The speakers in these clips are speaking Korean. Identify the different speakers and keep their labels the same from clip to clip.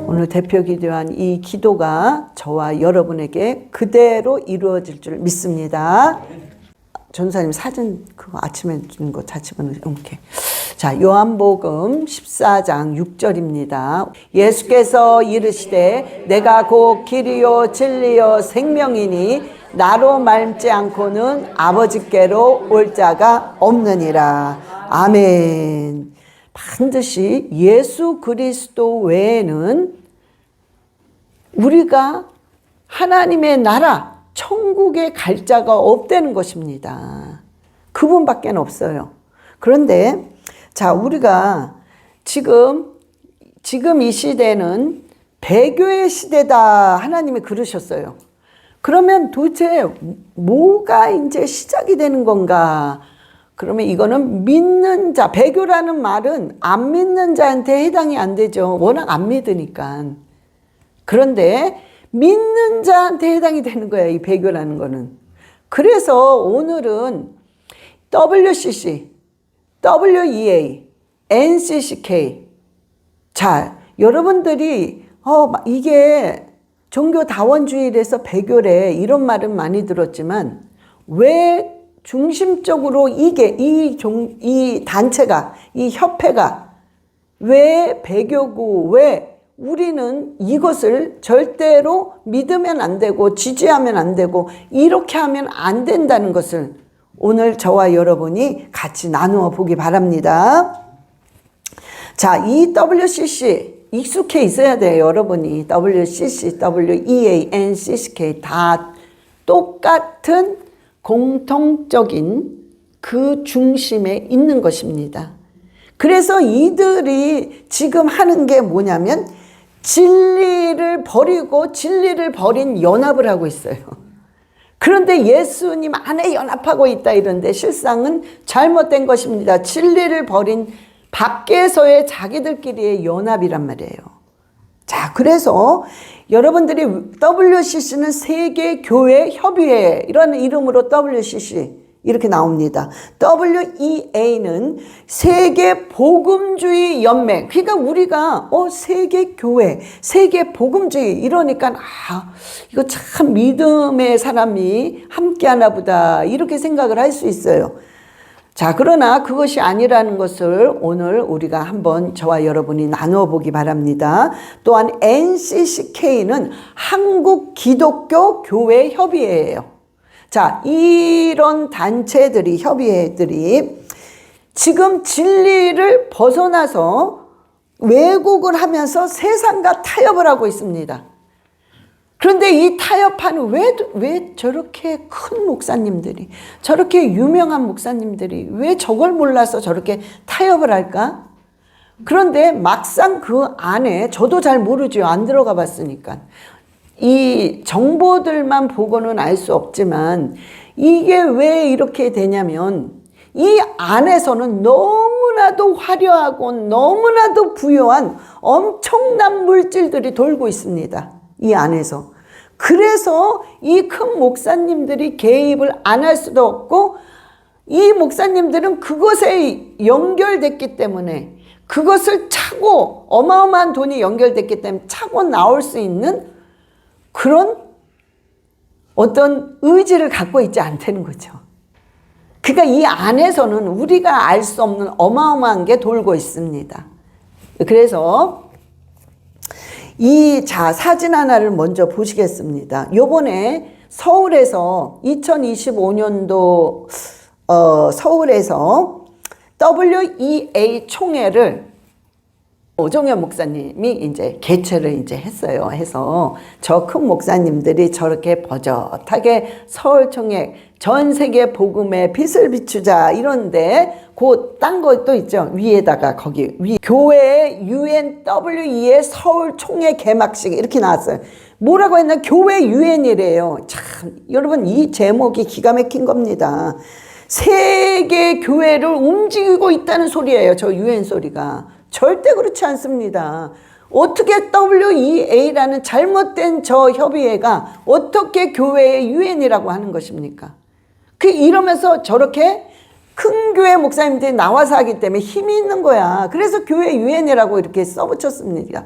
Speaker 1: 오늘 대표 기도한 이 기도가 저와 여러분에게 그대로 이루어질 줄 믿습니다. 전사님 사진 그거 아침에 주는 거 자치분을 이렇게. 자, 요한복음 14장 6절입니다. 예수께서 이르시되 내가 곧 길이요 진리요 생명이니 나로 말지 않고는 아버지께로 올 자가 없느니라. 아멘. 반드시 예수 그리스도 외에는 우리가 하나님의 나라 천국에 갈 자가 없다는 것입니다. 그분밖에 없어요. 그런데 자, 우리가 지금 이 시대는 배교의 시대다 하나님이 그러셨어요. 그러면 도대체 뭐가 이제 시작이 되는 건가? 그러면 이거는 믿는 자, 배교라는 말은 안 믿는 자한테 해당이 안 되죠. 워낙 안 믿으니까. 그런데 믿는 자한테 해당이 되는 거예요, 이 배교라는 거는. 그래서 오늘은 WCC, WEA, NCCK. 자, 여러분들이 이게 종교다원주의라서 배교래 이런 말은 많이 들었지만 왜 중심적으로 이 단체가, 이 협회가 왜 배교고 왜 우리는 이것을 절대로 믿으면 안 되고 지지하면 안 되고 이렇게 하면 안 된다는 것을 오늘 저와 여러분이 같이 나누어 보기 바랍니다. 자, 이 WCC 익숙해 있어야 돼요. 여러분이 WCC, WEA, NCCK 다 똑같은 공통적인 그 중심에 있는 것입니다. 그래서 이들이 지금 하는 게 뭐냐면 진리를 버리고 진리를 버린 연합을 하고 있어요. 그런데 예수님 안에 연합하고 있다 이런데 실상은 잘못된 것입니다. 진리를 버린 밖에서의 자기들끼리의 연합이란 말이에요. 자, 그래서 여러분들이 WCC는 세계교회협의회 이런 이름으로 WCC 이렇게 나옵니다. WEA는 세계복음주의 연맹. 그러니까 우리가 세계교회, 세계복음주의 이러니까 이거 참 믿음의 사람이 함께 하나 보다 이렇게 생각을 할 수 있어요. 자, 그러나 그것이 아니라는 것을 오늘 우리가 한번 저와 여러분이 나누어 보기 바랍니다. 또한 NCCK는 한국 기독교 교회 협의회예요. 자, 이런 단체들이, 협의회들이 지금 진리를 벗어나서 왜곡을 하면서 세상과 타협을 하고 있습니다. 그런데 이 타협하는 왜 저렇게 큰 목사님들이, 저렇게 유명한 목사님들이 왜 저걸 몰라서 저렇게 타협을 할까? 그런데 막상 그 안에 저도 잘 모르죠. 안 들어가 봤으니까. 이 정보들만 보고는 알 수 없지만 이게 왜 이렇게 되냐면 이 안에서는 너무나도 화려하고 너무나도 부유한 엄청난 물질들이 돌고 있습니다. 이 안에서. 그래서 이 큰 목사님들이 개입을 안 할 수도 없고 이 목사님들은 그것에 연결됐기 때문에 그것을 차고 어마어마한 돈이 연결됐기 때문에 차고 나올 수 있는 그런 어떤 의지를 갖고 있지 않다는 거죠. 그러니까 이 안에서는 우리가 알 수 없는 어마어마한 게 돌고 있습니다. 그래서 자, 사진 하나를 먼저 보시겠습니다. 요번에 서울에서 2025년도 서울에서 WEA 총회를 오종현 목사님이 이제 개최를 이제 했어요. 해서 저 큰 목사님들이 저렇게 버젓하게 서울 총회 전 세계 복음의 빛을 비추자 이런데 그 딴 것도 있죠. 위에다가 거기 위 교회 UNWE의 서울 총회 개막식 이렇게 나왔어요. 뭐라고 했나? 교회 유엔이래요. 참 여러분 이 제목이 기가 막힌 겁니다. 세계 교회를 움직이고 있다는 소리예요. 저 유엔 소리가. 절대 그렇지 않습니다. 어떻게 WEA라는 잘못된 저 협의회가 어떻게 교회의 유엔이라고 하는 것입니까? 이러면서 저렇게 큰 교회 목사님들이 나와서 하기 때문에 힘이 있는 거야. 그래서 교회 유엔이라고 이렇게 써붙였습니다.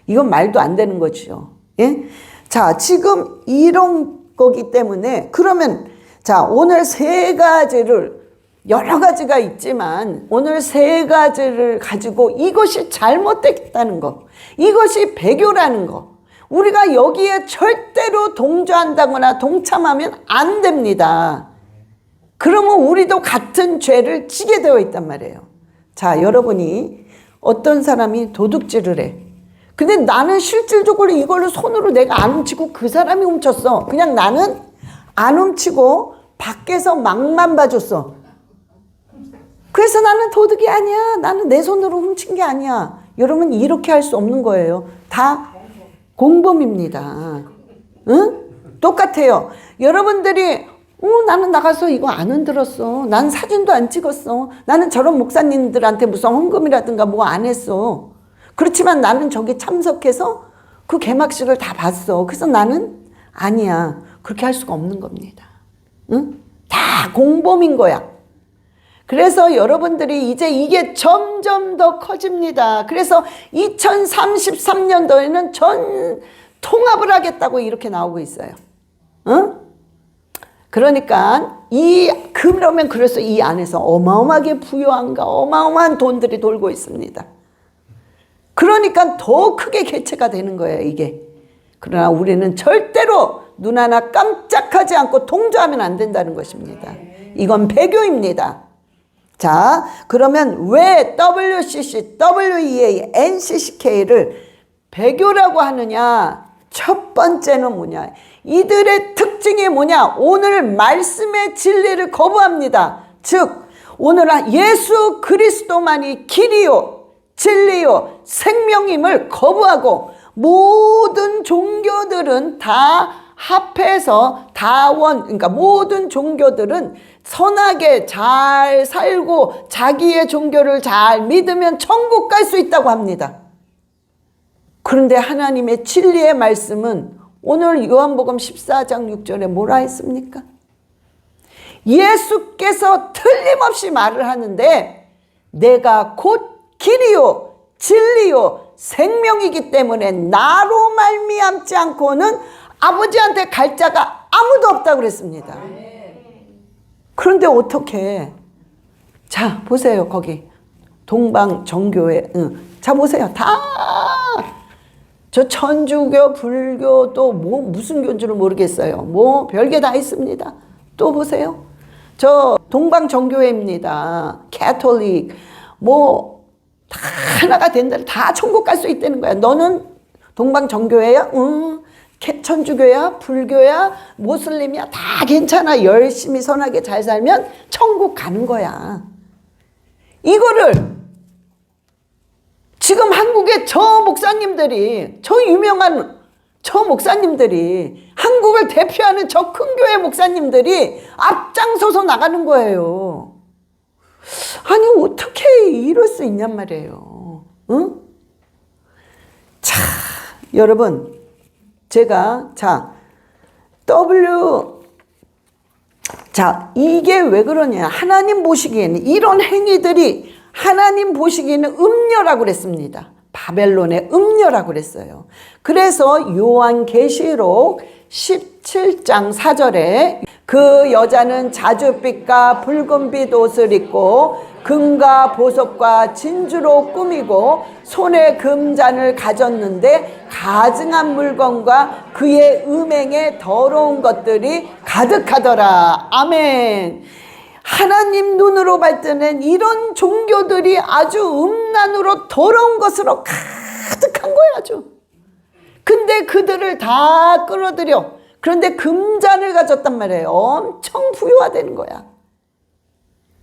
Speaker 1: 이건 말도 안 되는 거죠. 예? 자, 지금 이런 거기 때문에 그러면 자, 오늘 세 가지를 여러 가지가 있지만 오늘 세 가지를 가지고 이것이 잘못됐다는 거, 이것이 배교라는 거, 우리가 여기에 절대로 동조한다거나 동참하면 안 됩니다. 그러면 우리도 같은 죄를 지게 되어 있단 말이에요. 자, 여러분이 어떤 사람이 도둑질을 해. 근데 나는 실질적으로 이걸로 손으로 내가 안 훔치고 그 사람이 훔쳤어. 그냥 나는 안 훔치고 밖에서 막만 봐줬어. 그래서 나는 도둑이 아니야. 나는 내 손으로 훔친 게 아니야. 여러분, 이렇게 할 수 없는 거예요. 다 공범입니다. 응? 똑같아요. 여러분들이 나는 나가서 이거 안 흔들었어. 난 사진도 안 찍었어. 나는 저런 목사님들한테 무슨 헌금이라든가 뭐 안 했어. 그렇지만 나는 저기 참석해서 그 개막식을 다 봤어. 그래서 나는 아니야. 그렇게 할 수가 없는 겁니다. 응? 다 공범인 거야. 그래서 여러분들이 이제 이게 점점 더 커집니다. 그래서 2033년도에는 전 통합을 하겠다고 이렇게 나오고 있어요. 응? 그러니까 그러면 그래서 이 안에서 어마어마하게 부유한가 어마어마한 돈들이 돌고 있습니다. 그러니까 더 크게 개체가 되는 거예요, 이게. 그러나 우리는 절대로 눈 하나 깜짝하지 않고 동조하면 안 된다는 것입니다. 이건 배교입니다. 자, 그러면 왜 WCC, WEA, NCCK를 배교라고 하느냐? 첫 번째는 뭐냐? 이들의 특징이 뭐냐? 오늘 말씀의 진리를 거부합니다. 즉, 오늘 예수 그리스도만이 길이요, 진리요, 생명임을 거부하고 모든 종교들은 다 합해서 그러니까 모든 종교들은 선하게 잘 살고 자기의 종교를 잘 믿으면 천국 갈 수 있다고 합니다. 그런데 하나님의 진리의 말씀은 오늘 요한복음 14장 6절에 뭐라 했습니까? 예수께서 틀림없이 말을 하는데 내가 곧 길이요 진리요 생명이기 때문에 나로 말미암지 않고는 아버지한테 갈 자가 아무도 없다고 그랬습니다. 그런데 어떻게? 자, 보세요. 거기 동방정교회. 자, 보세요. 다 저 천주교, 불교 또 뭐 무슨 교인 줄은 모르겠어요. 뭐 별게 다 있습니다. 또 보세요. 저 동방정교회입니다. 캐톨릭 뭐 다 하나가 된다. 다 천국 갈 수 있다는 거야. 너는 동방정교회야? 천주교야? 불교야? 모슬림이야? 다 괜찮아. 열심히 선하게 잘 살면 천국 가는 거야. 이거를 지금 한국의 저 목사님들이, 저 유명한 저 목사님들이, 한국을 대표하는 저 큰 교회 목사님들이 앞장서서 나가는 거예요. 아니 어떻게 이럴 수 있냔 말이에요. 응? 자, 여러분, 제가 이게 왜 그러냐? 하나님 보시기에는 이런 행위들이 하나님 보시기에는 음녀라고 그랬습니다. 바벨론의 음녀라고 그랬어요. 그래서 요한계시록 17장 4절에 그 여자는 자줏빛과 붉은빛 옷을 입고 금과 보석과 진주로 꾸미고 손에 금잔을 가졌는데 가증한 물건과 그의 음행에 더러운 것들이 가득하더라. 아멘. 하나님 눈으로 볼 때는 이런 종교들이 아주 음란으로 더러운 것으로 가득한 거야, 아주. 근데 그들을 다 끌어들여. 그런데 금잔을 가졌단 말이에요. 엄청 부유화되는 거야.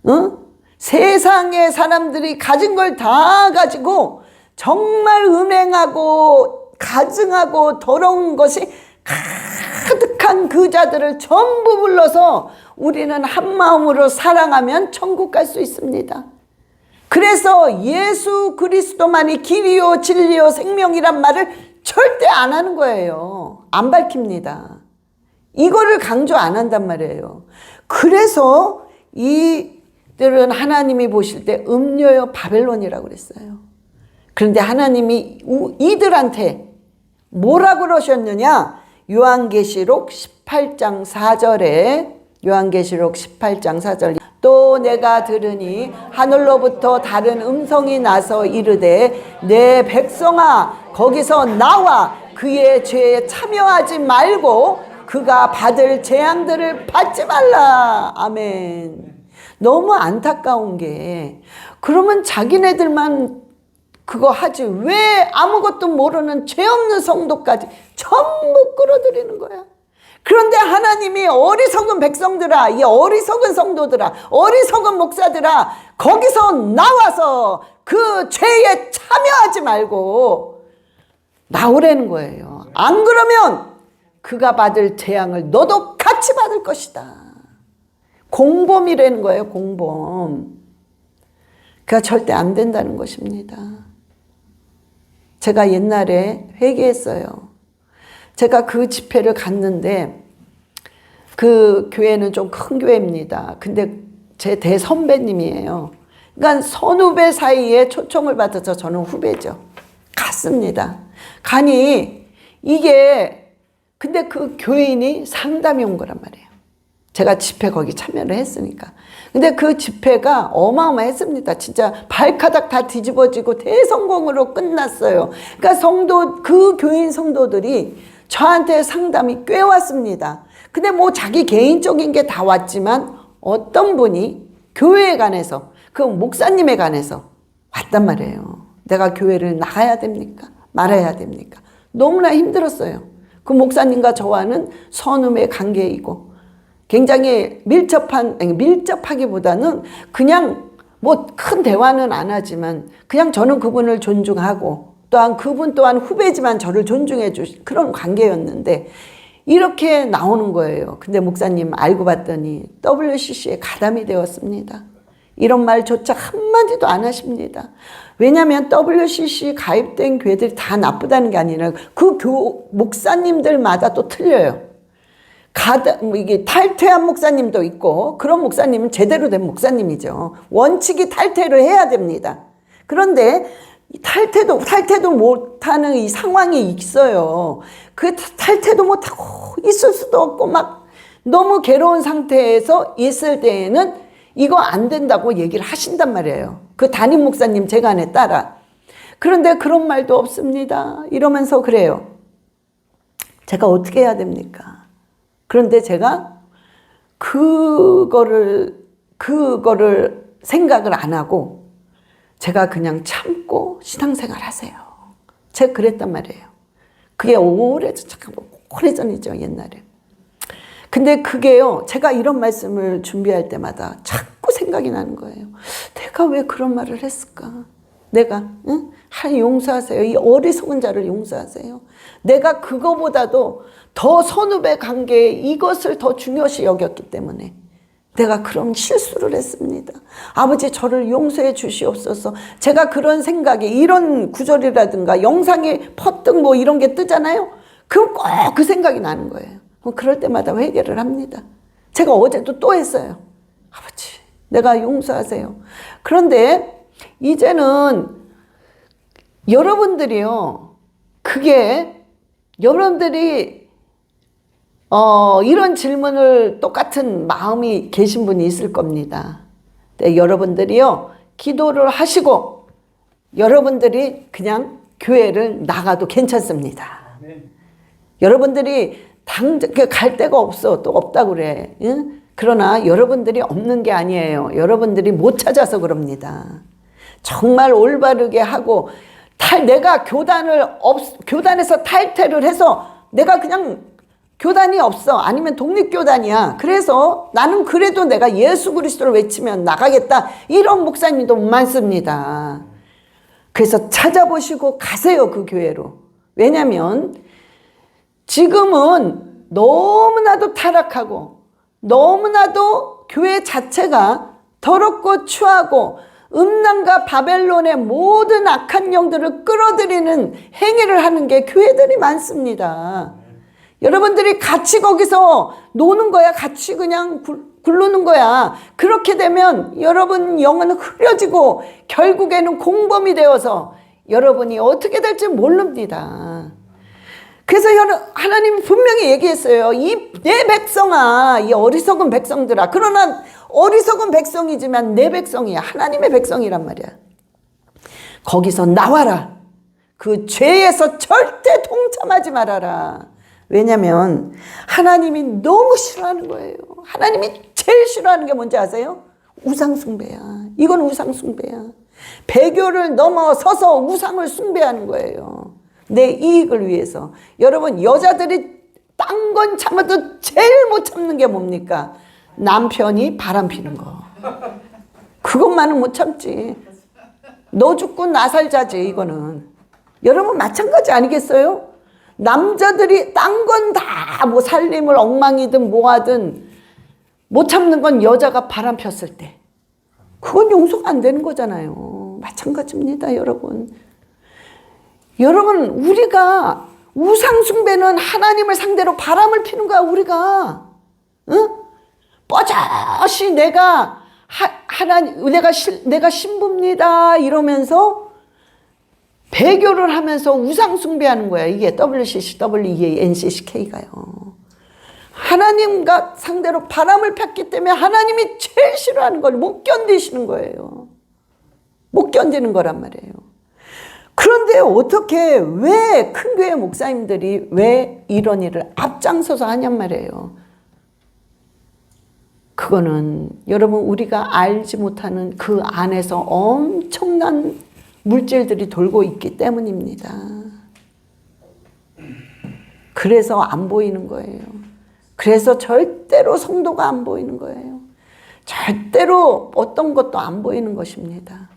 Speaker 1: 응? 세상의 사람들이 가진 걸 다 가지고 정말 음행하고 가증하고 더러운 것이 가득한 그 자들을 전부 불러서 우리는 한 마음으로 사랑하면 천국 갈 수 있습니다. 그래서 예수 그리스도만이 길이요 진리요 생명이란 말을 절대 안 하는 거예요. 안 밝힙니다. 이거를 강조 안 한단 말이에요. 그래서 이들은 하나님이 보실 때 음녀요 바벨론이라고 그랬어요. 그런데 하나님이 이들한테 뭐라 그러셨느냐? 요한계시록 18장 4절에 요한계시록 18장 4절 또 내가 들으니 하늘로부터 다른 음성이 나서 이르되 내 백성아 거기서 나와 그의 죄에 참여하지 말고 그가 받을 재앙들을 받지 말라. 아멘. 너무 안타까운 게 그러면 자기네들만 그거 하지 왜 아무것도 모르는 죄 없는 성도까지 전부 끌어들이는 거야. 그런데 하나님이 어리석은 백성들아, 이 어리석은 성도들아, 어리석은 목사들아, 거기서 나와서 그 죄에 참여하지 말고 나오라는 거예요. 안 그러면 그가 받을 재앙을 너도 같이 받을 것이다. 공범이라는 거예요. 공범. 그가 절대 안 된다는 것입니다. 제가 옛날에 회개했어요. 제가 그 집회를 갔는데 그 교회는 좀 큰 교회입니다. 근데 제 대선배님이에요. 그러니까 선후배 사이에 초청을 받아서 저는 후배죠. 갔습니다. 가니 이게 근데 그 교인이 상담이 온 거란 말이에요. 제가 집회 거기 참여를 했으니까. 근데 그 집회가 어마어마했습니다. 진짜 발가락 다 뒤집어지고 대성공으로 끝났어요. 그러니까 그 교인 성도들이 저한테 상담이 꽤 왔습니다. 근데 뭐 자기 개인적인 게 다 왔지만 어떤 분이 교회에 관해서 그 목사님에 관해서 왔단 말이에요. 내가 교회를 나가야 됩니까? 말아야 됩니까? 너무나 힘들었어요. 그 목사님과 저와는 선후배 관계이고 굉장히 밀접하기보다는 그냥 뭐 큰 대화는 안 하지만 그냥 저는 그분을 존중하고 또한 그분 또한 후배지만 저를 존중해 주신 그런 관계였는데 이렇게 나오는 거예요. 근데 목사님 알고 봤더니 WCC에 가담이 되었습니다. 이런 말조차 한마디도 안 하십니다. 왜냐하면 WCC 가입된 교회들이 다 나쁘다는 게 아니라 그 목사님들마다 또 틀려요. 이게 탈퇴한 목사님도 있고 그런 목사님은 제대로 된 목사님이죠. 원칙이 탈퇴를 해야 됩니다. 그런데 탈퇴도 못하는 이 상황이 있어요. 그 탈퇴도 못하고 있을 수도 없고 막 너무 괴로운 상태에서 있을 때에는 이거 안 된다고 얘기를 하신단 말이에요. 그 담임 목사님 재간에 따라. 그런데 그런 말도 없습니다. 이러면서 그래요. 제가 어떻게 해야 됩니까? 그런데 제가 그거를 생각을 안 하고 제가 그냥 참고 신앙생활 하세요. 제가 그랬단 말이에요. 그게 오래전이죠, 옛날에. 근데 그게요, 제가 이런 말씀을 준비할 때마다 자꾸 생각이 나는 거예요. 내가 왜 그런 말을 했을까? 내가, 응? 용서하세요. 이 어리석은 자를 용서하세요. 내가 그거보다도 더 선후배 관계에 이것을 더 중요시 여겼기 때문에 내가 그런 실수를 했습니다. 아버지 저를 용서해 주시옵소서. 제가 그런 생각에 이런 구절이라든가 영상에 퍼뜩 뭐 이런 게 뜨잖아요. 그럼 꼭 그 생각이 나는 거예요. 그럴 때마다 회개를 합니다. 제가 어제도 또 했어요. 아버지 내가 용서하세요. 그런데 이제는 여러분들이요. 그게 여러분들이 이런 질문을 똑같은 마음이 계신 분이 있을 겁니다. 네, 여러분들이요, 기도를 하시고, 여러분들이 그냥 교회를 나가도 괜찮습니다. 네. 여러분들이 갈 데가 없어. 또 없다고 그래. 응? 그러나 여러분들이 없는 게 아니에요. 여러분들이 못 찾아서 그럽니다. 정말 올바르게 하고, 내가 교단에서 탈퇴를 해서 내가 그냥 교단이 없어. 아니면 독립교단이야. 그래서 나는 그래도 내가 예수 그리스도를 외치면 나가겠다. 이런 목사님도 많습니다. 그래서 찾아보시고 가세요. 그 교회로. 왜냐하면 지금은 너무나도 타락하고 너무나도 교회 자체가 더럽고 추하고 음란과 바벨론의 모든 악한 영들을 끌어들이는 행위를 하는 게 교회들이 많습니다. 여러분들이 같이 거기서 노는 거야. 같이 그냥 굴르는 거야. 그렇게 되면 여러분 영은 흐려지고 결국에는 공범이 되어서 여러분이 어떻게 될지 모릅니다. 그래서 하나님이 분명히 얘기했어요. 이 내 백성아, 이 어리석은 백성들아. 그러나 어리석은 백성이지만 내 백성이야. 하나님의 백성이란 말이야. 거기서 나와라. 그 죄에서 절대 동참하지 말아라. 왜냐면 하나님이 너무 싫어하는 거예요. 하나님이 제일 싫어하는 게 뭔지 아세요? 우상숭배야. 이건 우상숭배야. 배교를 넘어서서 우상을 숭배하는 거예요. 내 이익을 위해서. 여러분, 여자들이 딴 건 참아도 제일 못 참는 게 뭡니까? 남편이 바람 피는 거. 그것만은 못 참지. 너 죽고 나 살자지, 이거는. 여러분, 마찬가지 아니겠어요? 남자들이 딴 건 다 뭐 살림을 엉망이든 뭐하든 못 참는 건 여자가 바람 폈을 때. 그건 용서가 안 되는 거잖아요. 마찬가지입니다, 여러분. 여러분, 우리가 우상숭배는 하나님을 상대로 바람을 피는 거야, 우리가. 응? 뻐젓이 내가 내가 신부입니다 이러면서 배교를 하면서 우상숭배하는 거야. 이게 WCC, WEA, NCCK가요. 하나님과 상대로 바람을 폈기 때문에 하나님이 제일 싫어하는 걸 못 견디시는 거예요. 못 견디는 거란 말이에요. 그런데 어떻게 왜 큰 교회 목사님들이 왜 이런 일을 앞장서서 하냔 말이에요. 그거는 여러분 우리가 알지 못하는 그 안에서 엄청난 물질들이 돌고 있기 때문입니다. 그래서 안 보이는 거예요. 그래서 절대로 성도가 안 보이는 거예요. 절대로 어떤 것도 안 보이는 것입니다.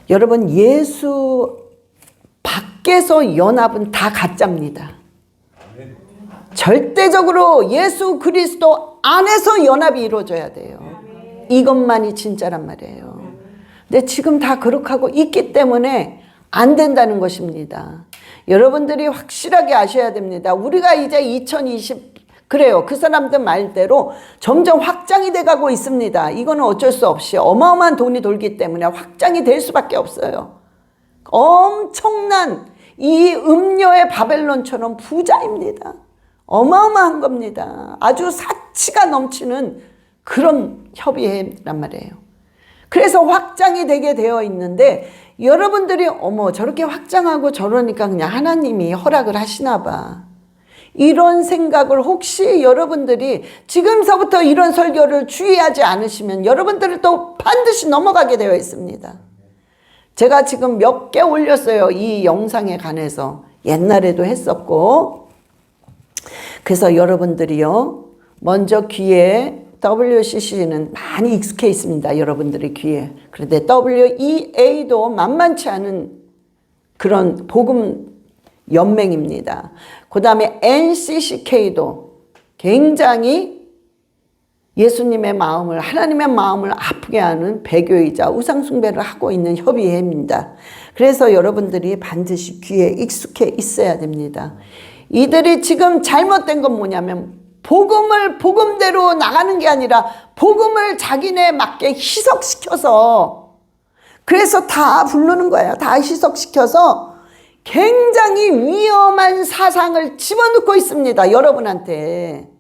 Speaker 1: 여러분, 예수 밖에서 연합은 다 가짜입니다. 절대적으로 예수 그리스도 안에서 연합이 이루어져야 돼요. 이것만이 진짜란 말이에요. 근데 지금 다 그렇게 하고 있기 때문에 안 된다는 것입니다. 여러분들이 확실하게 아셔야 됩니다. 우리가 이제 그래요. 그 사람들 말대로 점점 확장이 돼가고 있습니다. 이거는 어쩔 수 없이 어마어마한 돈이 돌기 때문에 확장이 될 수밖에 없어요. 엄청난 이 음료의 바벨론처럼 부자입니다. 어마어마한 겁니다. 아주 사치가 넘치는 그런 협의회란 말이에요. 그래서 확장이 되게 되어 있는데 여러분들이 어머 저렇게 확장하고 저러니까 그냥 하나님이 허락을 하시나 봐. 이런 생각을 혹시 여러분들이 지금서부터 이런 설교를 주의하지 않으시면 여러분들은 또 반드시 넘어가게 되어 있습니다. 제가 지금 몇 개 올렸어요. 이 영상에 관해서. 옛날에도 했었고. 그래서 여러분들이요. 먼저 귀에 WCC는 많이 익숙해 있습니다. 여러분들의 귀에. 그런데 WEA도 만만치 않은 그런 복음 연맹입니다. 그 다음에 NCCK도 굉장히 예수님의 마음을, 하나님의 마음을 아프게 하는 배교이자 우상숭배를 하고 있는 협의회입니다. 그래서 여러분들이 반드시 귀에 익숙해 있어야 됩니다. 이들이 지금 잘못된 건 뭐냐면 복음을 복음대로 나가는 게 아니라 복음을 자기네 맞게 희석시켜서 그래서 다 부르는 거예요. 다 희석시켜서 굉장히 위험한 사상을 집어넣고 있습니다. 여러분한테.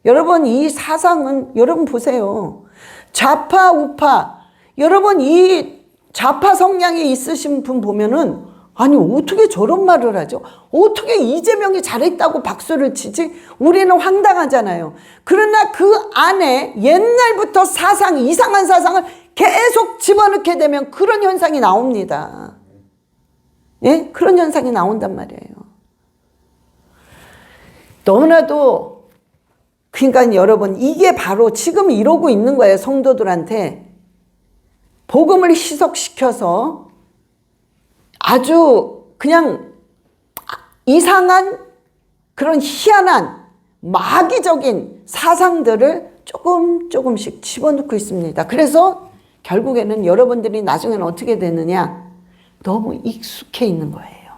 Speaker 1: 여러분 이 사상은 여러분 보세요. 좌파 우파 여러분 이 좌파 성향이 있으신 분 보면은 아니 어떻게 저런 말을 하죠? 어떻게 이재명이 잘했다고 박수를 치지? 우리는 황당하잖아요. 그러나 그 안에 옛날부터 사상 이상한 사상을 계속 집어넣게 되면 그런 현상이 나옵니다. 예? 그런 현상이 나온단 말이에요. 너무나도 그러니까 여러분 이게 바로 지금 이러고 있는 거예요. 성도들한테 복음을 희석시켜서 아주 그냥 이상한 그런 희한한 마귀적인 사상들을 조금씩 집어넣고 있습니다. 그래서 결국에는 여러분들이 나중에는 어떻게 되느냐 너무 익숙해 있는 거예요.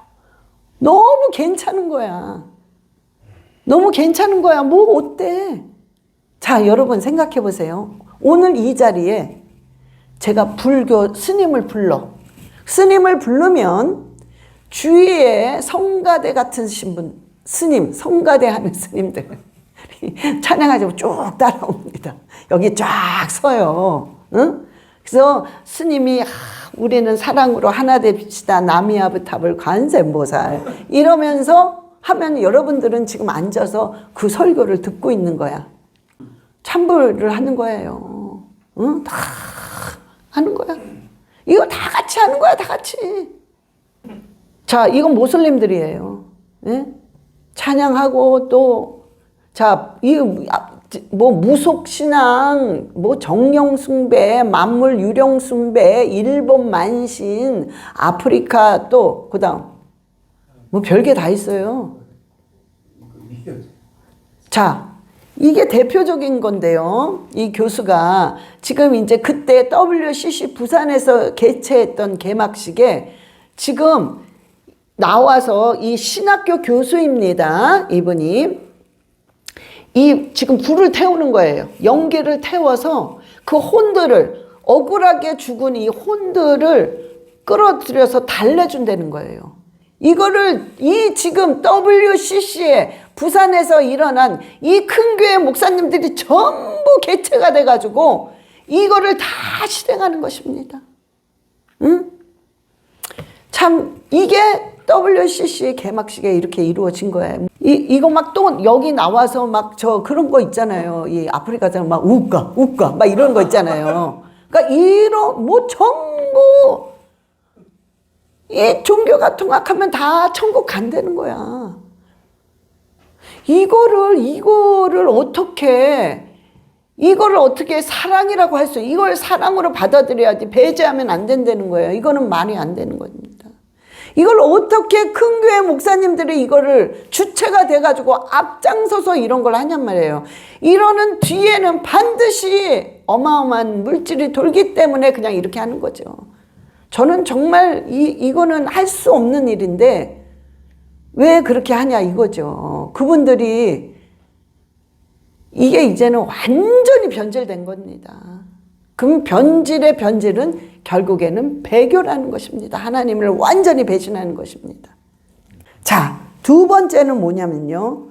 Speaker 1: 너무 괜찮은 거야. 너무 괜찮은 거야. 뭐 어때? 자, 여러분 생각해 보세요. 오늘 이 자리에 제가 불교 스님을 불러. 스님을 부르면 주위에 성가대 같은 신분, 스님, 성가대 하는 스님들 찬양하자고 쭉 따라옵니다. 여기 쫙 서요. 응? 그래서 스님이 우리는 사랑으로 하나 됩시다. 나미아부탑을 관세음보살 이러면서 하면 여러분들은 지금 앉아서 그 설교를 듣고 있는 거야. 참부를 하는 거예요. 응? 다 하는 거야. 이거 다 같이 하는 거야. 다 같이. 자, 이건 모슬림들이에요. 예? 찬양하고 또 자, 뭐 무속신앙, 뭐 정령숭배, 만물 유령숭배, 일본 만신, 아프리카 또 그다음 뭐 별게 다 있어요. 자, 이게 대표적인 건데요. 이 교수가 지금 이제 그때 WCC 부산에서 개최했던 개막식에 지금 나와서 이 신학교 교수입니다. 이분이. 이 지금 불을 태우는 거예요. 연기를 태워서 그 혼들을 억울하게 죽은 이 혼들을 끌어들여서 달래준다는 거예요. 이거를 이 지금 WCC에 부산에서 일어난 이 큰 교회 목사님들이 전부 개최가 돼가지고 이거를 다 실행하는 것입니다. 응? 참 이게 WCC 개막식에 이렇게 이루어진 거예요. 이거 막 또 여기 나와서 막 저 그런 거 있잖아요. 이 아프리카에서 막 우까 막 이런 거 있잖아요. 그러니까 이런 뭐 전부 이 종교가 통합하면 다 천국 간다는 거야. 이거를 어떻게 사랑이라고 할 수, 이걸 사랑으로 받아들여야지 배제하면 안 된다는 거예요. 이거는 말이 안 되는 겁니다. 이걸 어떻게 큰 교회 목사님들이 이거를 주체가 돼가지고 앞장서서 이런 걸 하냔 말이에요. 이러는 뒤에는 반드시 어마어마한 물질이 돌기 때문에 그냥 이렇게 하는 거죠. 저는 정말 이거는 할 수 없는 일인데 왜 그렇게 하냐 이거죠. 그분들이 이게 이제는 완전히 변질된 겁니다. 그럼 변질의 변질은 결국에는 배교라는 것입니다. 하나님을 완전히 배신하는 것입니다. 자, 두 번째는 뭐냐면요.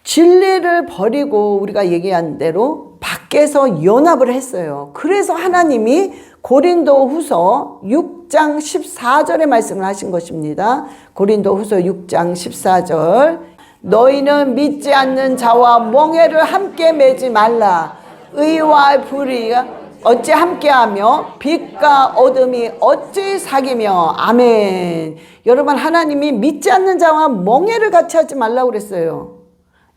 Speaker 1: 진리를 버리고 우리가 얘기한 대로 밖에서 연합을 했어요. 그래서 하나님이 고린도 후서 6장 14절의 말씀을 하신 것입니다. 고린도 후서 6장 14절. 너희는 믿지 않는 자와 멍에를 함께 매지 말라. 의와 불의가 어찌 함께하며 빛과 어둠이 어찌 사귀며. 아멘. 여러분, 하나님이 믿지 않는 자와 멍에를 같이 하지 말라고 그랬어요.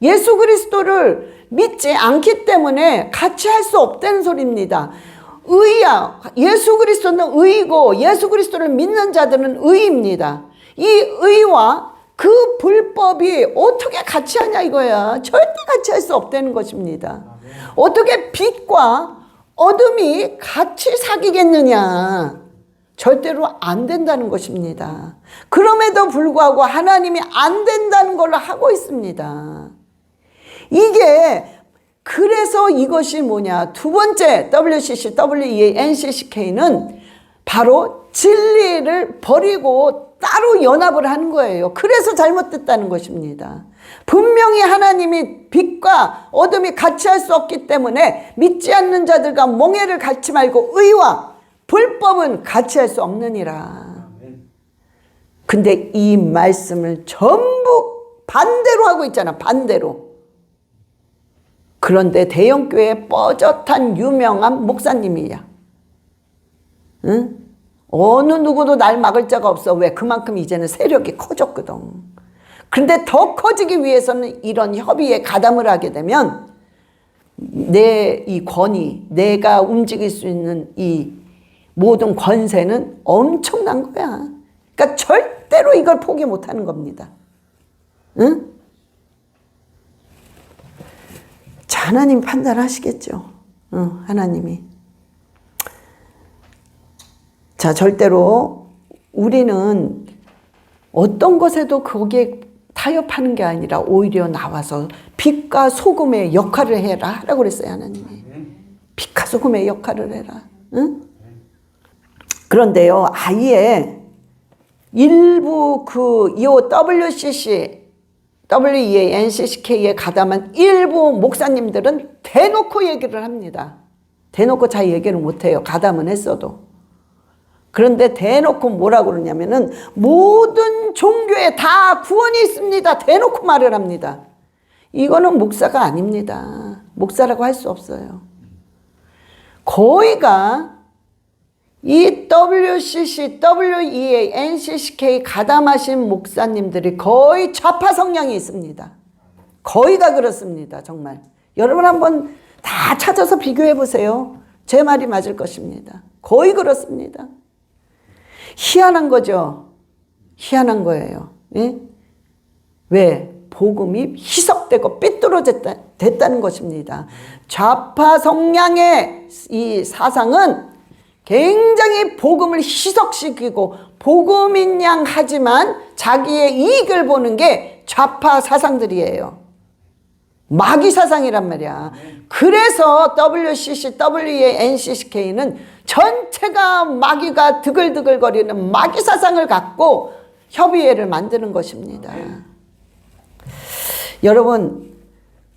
Speaker 1: 예수 그리스도를 믿지 않기 때문에 같이 할 수 없다는 소리입니다. 의야, 예수 그리스도는 의이고 예수 그리스도를 믿는 자들은 의입니다. 이 의와 그 불법이 어떻게 같이 하냐 이거야. 절대 같이 할 수 없다는 것입니다. 어떻게 빛과 어둠이 같이 사귀겠느냐. 절대로 안 된다는 것입니다. 그럼에도 불구하고 하나님이 안 된다는 걸 하고 있습니다. 이게 그래서 이것이 뭐냐. 두 번째 WCC, WEA, NCCK는 바로 진리를 버리고 따로 연합을 하는 거예요. 그래서 잘못됐다는 것입니다. 분명히 하나님이 빛과 어둠이 같이 할 수 없기 때문에 믿지 않는 자들과 멍에를 같이 말고 의와 불법은 같이 할 수 없느니라. 근데 이 말씀을 전부 반대로 하고 있잖아. 반대로. 그런데 대형교회 뻐젓한 유명한 목사님이야. 응? 어느 누구도 날 막을 자가 없어. 왜? 그만큼 이제는 세력이 커졌거든. 그런데 더 커지기 위해서는 이런 협의에 가담을 하게 되면 내 이 권위, 내가 움직일 수 있는 이 모든 권세는 엄청난 거야. 그러니까 절대로 이걸 포기 못하는 겁니다. 응? 자, 하나님 판단하시겠죠. 하나님이. 자, 절대로 우리는 어떤 것에도 거기에 타협하는 게 아니라 오히려 나와서 빛과 소금의 역할을 해라 하라고 그랬어요. 하나님이. 빛과 소금의 역할을 해라. 응? 그런데요, 아예 일부 요 WEA, NCCK에 가담한 일부 목사님들은 대놓고 얘기를 합니다. 대놓고 잘 얘기를 못해요. 가담은 했어도. 그런데 대놓고 뭐라고 그러냐면은 모든 종교에 다 구원이 있습니다. 대놓고 말을 합니다. 이거는 목사가 아닙니다. 목사라고 할 수 없어요. 거의가 이 WCC, WEA, NCCK 가담하신 목사님들이 거의 좌파 성향이 있습니다. 거의가 그렇습니다. 정말. 여러분 한번 다 찾아서 비교해 보세요. 제 말이 맞을 것입니다. 거의 그렇습니다. 희한한 거죠. 희한한 거예요. 예? 왜? 복음이 희석되고 삐뚤어졌다는 것입니다. 좌파 성향의 이 사상은 굉장히 복음을 희석시키고 복음인 양 하지만 자기의 이익을 보는 게 좌파 사상들이에요. 마귀 사상이란 말이야. 그래서 WCC, WEA, NCCK는 전체가 마귀가 드글드글거리는 마귀 사상을 갖고 협의회를 만드는 것입니다. 여러분,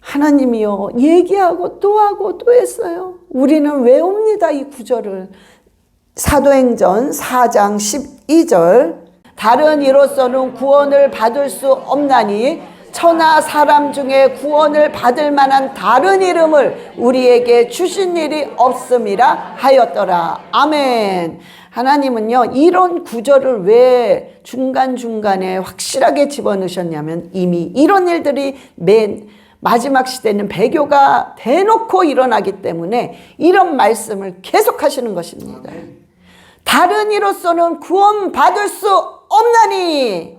Speaker 1: 하나님이요, 얘기하고 또 하고 또 했어요. 우리는 외웁니다, 이 구절을. 사도행전 4장 12절. 다른 이로서는 구원을 받을 수 없나니 천하 사람 중에 구원을 받을 만한 다른 이름을 우리에게 주신 일이 없음이라 하였더라. 아멘. 하나님은요, 이런 구절을 왜 중간중간에 확실하게 집어넣으셨냐면 이미 이런 일들이 맨 마지막 시대는 배교가 대놓고 일어나기 때문에 이런 말씀을 계속 하시는 것입니다. 다른 이로서는 구원받을 수 없나니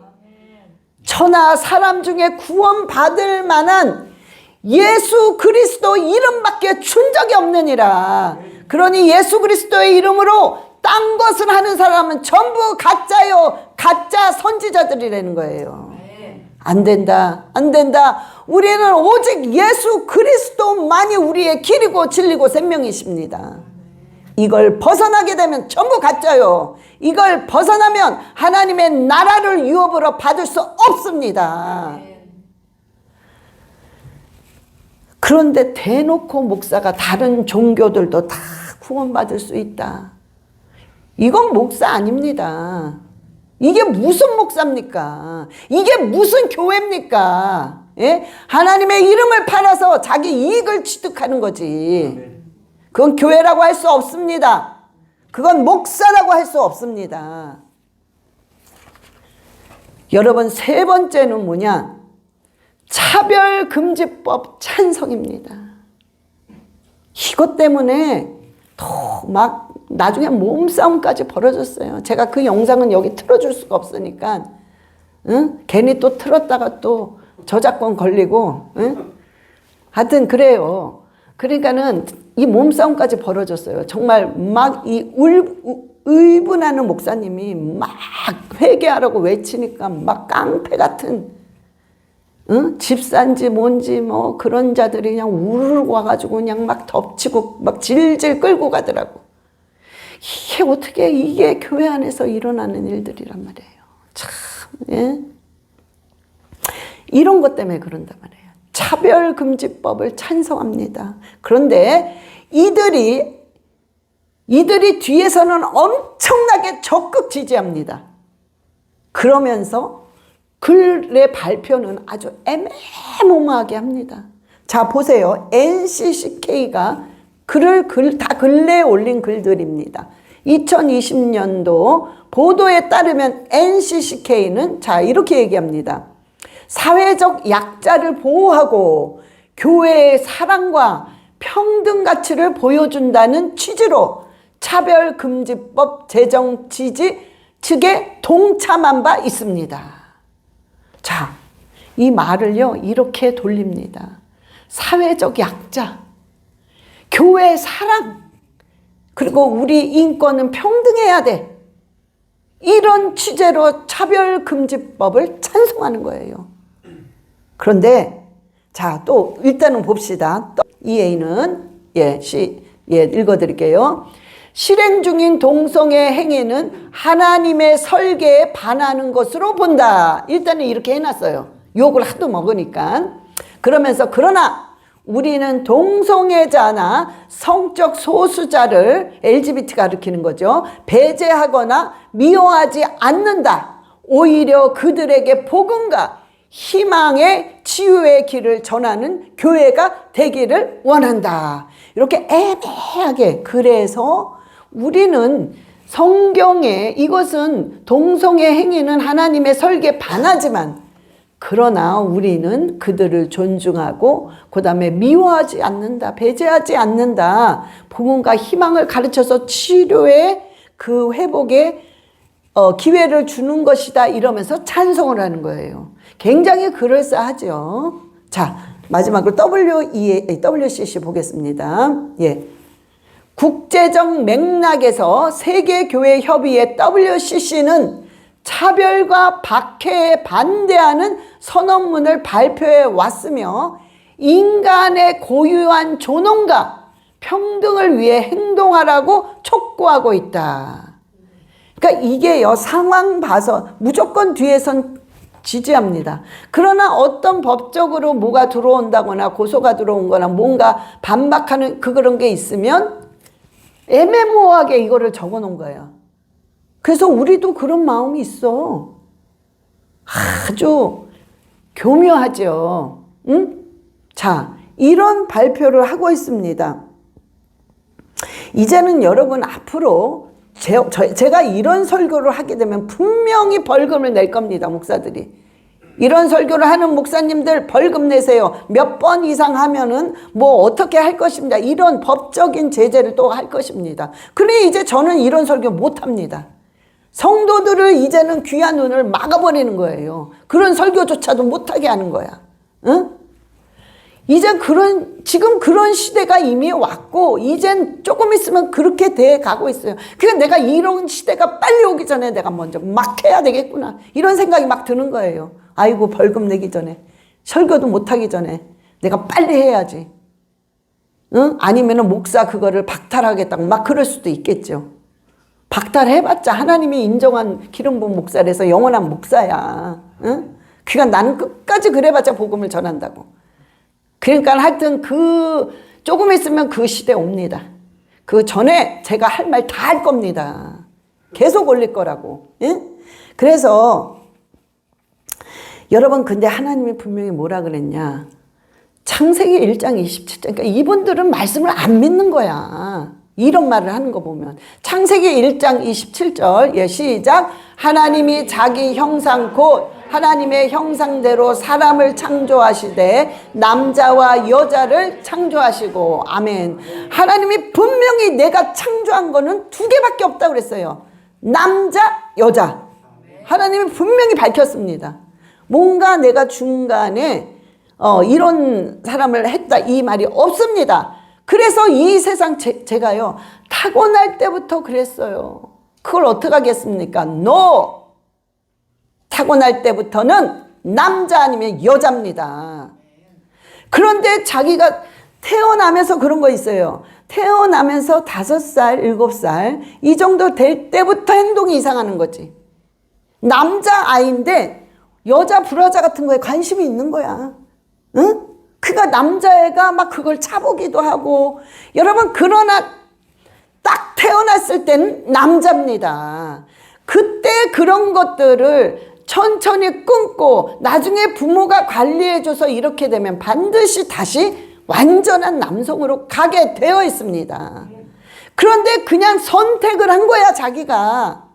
Speaker 1: 천하 사람 중에 구원받을 만한 예수 그리스도 이름밖에 준 적이 없느니라. 그러니 예수 그리스도의 이름으로 딴 것을 하는 사람은 전부 가짜요, 가짜 선지자들이라는 거예요. 안 된다, 안 된다. 우리는 오직 예수 그리스도만이 우리의 길이고 진리고 생명이십니다. 이걸 벗어나게 되면 전부 가짜요. 이걸 벗어나면 하나님의 나라를 유업으로 받을 수 없습니다. 그런데 대놓고 목사가 다른 종교들도 다 구원받을 수 있다. 이건 목사 아닙니다. 이게 무슨 목사입니까? 이게 무슨 교회입니까? 예? 하나님의 이름을 팔아서 자기 이익을 취득하는 거지. 그건 교회라고 할 수 없습니다. 그건 목사라고 할 수 없습니다. 여러분, 세 번째는 뭐냐? 차별금지법 찬성입니다. 이것 때문에 더 막 나중에 몸싸움까지 벌어졌어요. 제가 그 영상은 여기 틀어줄 수가 없으니까, 응? 괜히 또 틀었다가 또 저작권 걸리고, 응? 하여튼 그래요. 그러니까는 이 몸싸움까지 벌어졌어요. 정말 막 이 의분하는 목사님이 막 회개하라고 외치니까 막 깡패 같은, 응? 집사인지 뭔지 뭐 그런 자들이 그냥 우르르 와가지고 그냥 막 덮치고 막 질질 끌고 가더라고. 이게 어떻게 이게 교회 안에서 일어나는 일들이란 말이에요. 참, 예? 이런 것 때문에 그런단 말이에요. 차별금지법을 찬성합니다. 그런데 이들이 뒤에서는 엄청나게 적극 지지합니다. 그러면서 글의 발표는 아주 애매모호하게 합니다. 자, 보세요. NCCK가 다 근래에 올린 글들입니다. 2020년도 보도에 따르면 NCCK는 자, 이렇게 얘기합니다. 사회적 약자를 보호하고 교회의 사랑과 평등 가치를 보여준다는 취지로 차별금지법 제정 지지 측에 동참한 바 있습니다. 자, 이 말을요, 이렇게 돌립니다. 사회적 약자, 교회 사랑, 그리고 우리 인권은 평등해야 돼. 이런 취재로 차별금지법을 찬성하는 거예요. 그런데 자, 또 일단은 봅시다. EA는 읽어드릴게요. 실행 중인 동성애 행위는 하나님의 설계에 반하는 것으로 본다. 일단은 이렇게 해놨어요. 욕을 하도 먹으니까. 그러면서 그러나 우리는 동성애자나 성적 소수자를 LGBT가 가리키는 거죠. 배제하거나 미워하지 않는다. 오히려 그들에게 복음과 희망의 치유의 길을 전하는 교회가 되기를 원한다. 이렇게 애매하게. 그래서 우리는 성경에 이것은 동성애 행위는 하나님의 설계에 반하지만 그러나 우리는 그들을 존중하고 그 다음에 미워하지 않는다. 배제하지 않는다. 복음과 희망을 가르쳐서 치료의 그 회복의 기회를 주는 것이다. 이러면서 찬송을 하는 거예요. 굉장히 그럴싸하죠. 자, 마지막으로 WCC 보겠습니다. 예. 국제적 맥락에서 세계교회협의회 WCC는 차별과 박해에 반대하는 선언문을 발표해 왔으며 인간의 고유한 존엄과 평등을 위해 행동하라고 촉구하고 있다. 그러니까 이게요, 상황 봐서 무조건 뒤에선 지지합니다. 그러나 어떤 법적으로 뭐가 들어온다거나 고소가 들어온 거나 뭔가 반박하는 그런 게 있으면 애매모호하게 이거를 적어 놓은 거예요. 그래서 우리도 그런 마음이 있어. 아주 교묘하죠. 응? 자, 이런 발표를 하고 있습니다. 이제는 여러분 앞으로 제가 이런 설교를 하게 되면 분명히 벌금을 낼 겁니다. 목사들이. 이런 설교를 하는 목사님들 벌금 내세요. 몇 번 이상 하면은 뭐 어떻게 할 것입니다. 이런 법적인 제재를 또 할 것입니다. 그래 이제 저는 이런 설교 못 합니다. 성도들을 이제는 귀한 눈을 막아버리는 거예요. 그런 설교조차도 못하게 하는 거야. 응? 이제 지금 그런 시대가 이미 왔고, 이젠 조금 있으면 그렇게 돼 가고 있어요. 그러니까 내가 이런 시대가 빨리 오기 전에 내가 먼저 막 해야 되겠구나. 이런 생각이 막 드는 거예요. 아이고, 벌금 내기 전에, 설교도 못하기 전에 내가 빨리 해야지. 응? 아니면은 목사 그거를 박탈하겠다고 막 그럴 수도 있겠죠. 박탈해봤자 하나님이 인정한 기름 부은 목사라서 영원한 목사야. 응? 그러니까 나는 끝까지 그래봤자 복음을 전한다고. 그러니까 하여튼 조금 있으면 그 시대 옵니다. 그 전에 제가 할 말 다 할 겁니다. 계속 올릴 거라고. 응? 그래서 여러분, 근데 하나님이 분명히 뭐라 그랬냐. 창세기 1장 27절. 그러니까 이분들은 말씀을 안 믿는 거야. 이런 말을 하는 거 보면. 창세기 1장 27절. 예, 시작. 하나님이 자기 형상 곧 하나님의 형상대로 사람을 창조하시되 남자와 여자를 창조하시고. 아멘. 하나님이 분명히 내가 창조한 거는 두 개밖에 없다고 그랬어요. 남자, 여자. 하나님이 분명히 밝혔습니다. 뭔가 내가 중간에 이런 사람을 했다 이 말이 없습니다. 그래서 이 세상 제가요 타고날 때부터 그랬어요. 그걸 어떻게 하겠습니까? No! 타고날 때부터는 남자 아니면 여자입니다. 그런데 자기가 태어나면서 그런 거 있어요. 태어나면서 5살, 7살 이 정도 될 때부터 행동이 이상하는 거지. 남자 아이인데 여자 브라자 같은 거에 관심이 있는 거야. 응? 그가 남자애가 막 그걸 차보기도 하고. 여러분, 그러나 딱 태어났을 때는 남자입니다. 그때 그런 것들을 천천히 끊고 나중에 부모가 관리해줘서 이렇게 되면 반드시 다시 완전한 남성으로 가게 되어 있습니다. 그런데 그냥 선택을 한 거야. 자기가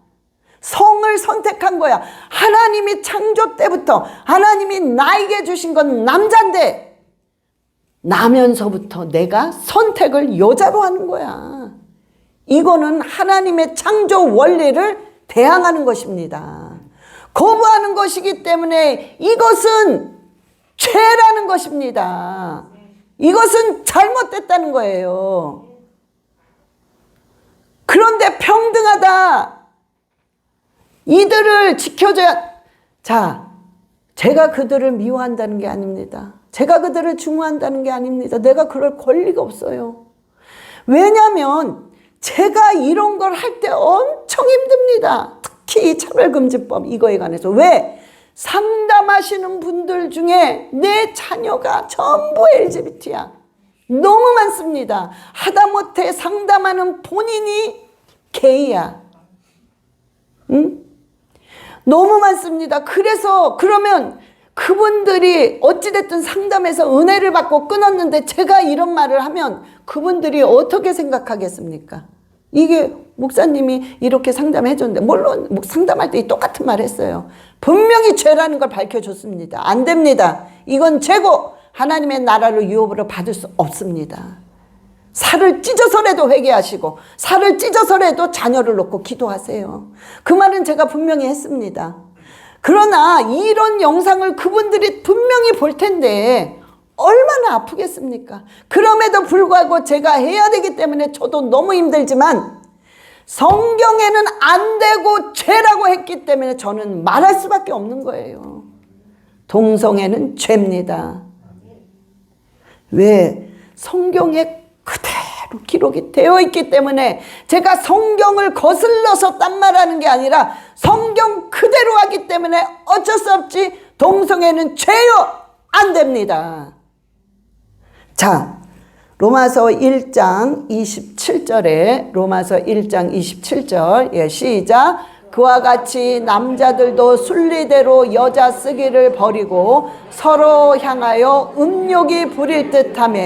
Speaker 1: 성을 선택한 거야. 하나님이 창조 때부터 하나님이 나에게 주신 건 남자인데 나면서부터 내가 선택을 여자로 하는 거야. 이거는 하나님의 창조 원리를 대항하는 것입니다. 거부하는 것이기 때문에 이것은 죄라는 것입니다. 이것은 잘못됐다는 거예요. 그런데 평등하다. 이들을 지켜줘야. 자, 제가 그들을 미워한다는 게 아닙니다. 제가 그들을 증오한다는 게 아닙니다. 내가 그럴 권리가 없어요. 왜냐하면 제가 이런 걸 할 때 엄청 힘듭니다. 특히 이 차별금지법 이거에 관해서. 왜? 상담하시는 분들 중에 내 자녀가 전부 LGBT야. 너무 많습니다. 하다못해 상담하는 본인이 게이야. 응? 너무 많습니다. 그래서 그러면 그분들이 어찌됐든 상담해서 은혜를 받고 끊었는데 제가 이런 말을 하면 그분들이 어떻게 생각하겠습니까? 이게 목사님이 이렇게 상담해 줬는데, 물론 상담할 때 똑같은 말 했어요. 분명히 죄라는 걸 밝혀줬습니다. 안 됩니다. 이건 죄고 하나님의 나라로 유업으로 받을 수 없습니다. 살을 찢어서라도 회개하시고 살을 찢어서라도 자녀를 놓고 기도하세요. 그 말은 제가 분명히 했습니다. 그러나 이런 영상을 그분들이 분명히 볼 텐데 얼마나 아프겠습니까? 그럼에도 불구하고 제가 해야 되기 때문에 저도 너무 힘들지만 성경에는 안 되고 죄라고 했기 때문에 저는 말할 수밖에 없는 거예요. 동성애는 죄입니다. 왜? 성경에 그대로 기록이 되어 있기 때문에 제가 성경을 거슬러서 딴 말하는 게 아니라 성경 그대로 하기 때문에 어쩔 수 없지 동성애는 죄요! 안 됩니다. 자, 로마서 1장 27절에 로마서 1장 27절 예, 시작. 그와 같이 남자들도 순리대로 여자 쓰기를 버리고 서로 향하여 음욕이 부릴 듯하며